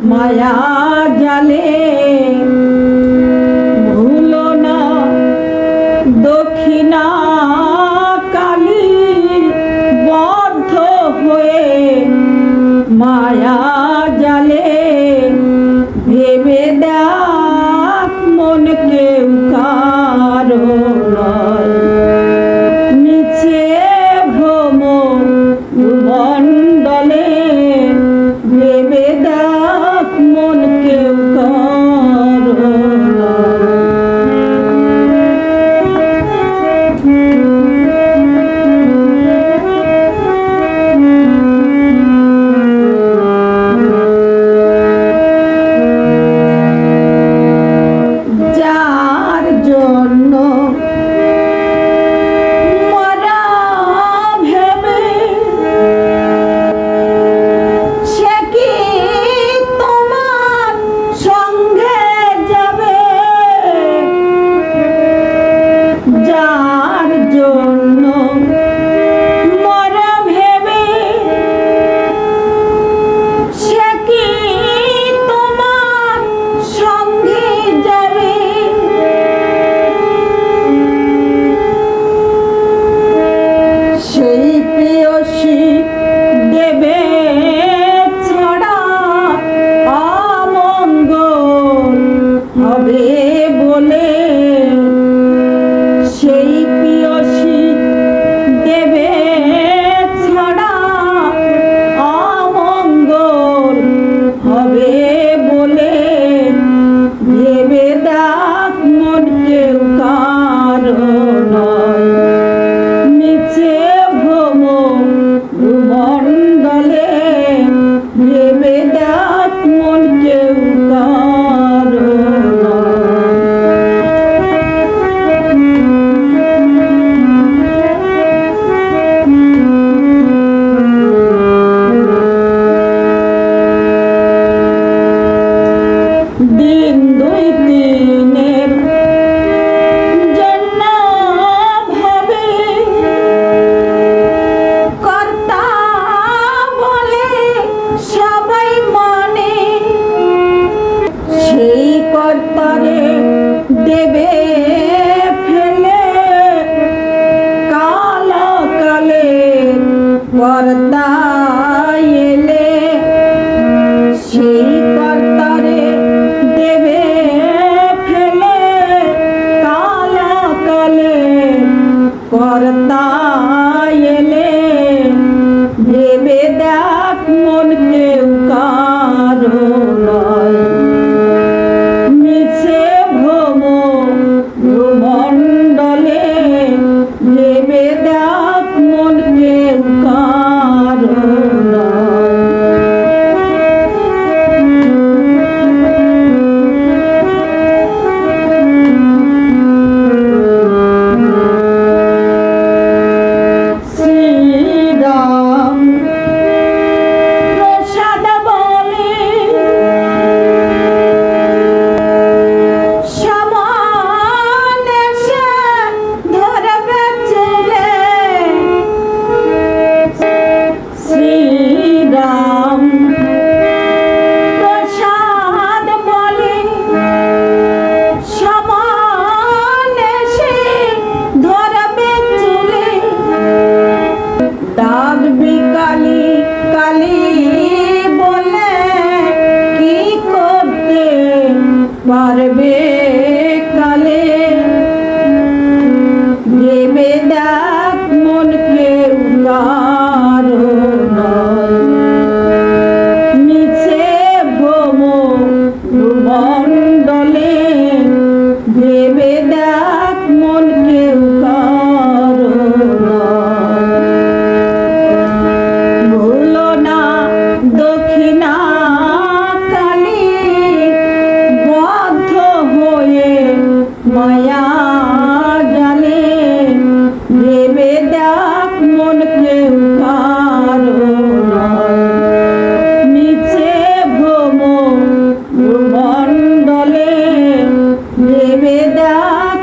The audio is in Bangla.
মায়া জালে ভুলো না দক্ষিণা কালী বদ্ধ হয়ে মায়া জালে ভেবে দেখ মন কেউ কারো নয় নিচে ভ্রম মণ্ডলে ভেবে দেখ মন কেউ কারো যার জন্য মরা ভেবে সে কি তোমার সঙ্গে যাবে যার জন্য মরা ভেবে সে কি তোমার সঙ্গে যাবে সেই প্রিয়সী দেবে ছড়া অমঙ্গল হবে বলে সেই প্রিয়সী দেবে ছড়া অমঙ্গল হবে বলে ভেবে দেখ মন কেউ কারো নয় নিচে ভ্রম ভূমণ্ডলে ভেবে দেখ মন কেউ কারো দিন দুই দিনের জন্য ভাবে কর্তা বলে সবাই মানে সেই কর্তারে দেবে ফেলে কালে কর্তা এলে সেই কর্তারে দেবে ফেলে কালে কর্তা এলে ভেবে দেখ মন কেউ কারো নয় নিচে ভ্রম ভূমণ্ডলে ভেবে দেখ মন কেউ কারো নয় দেখ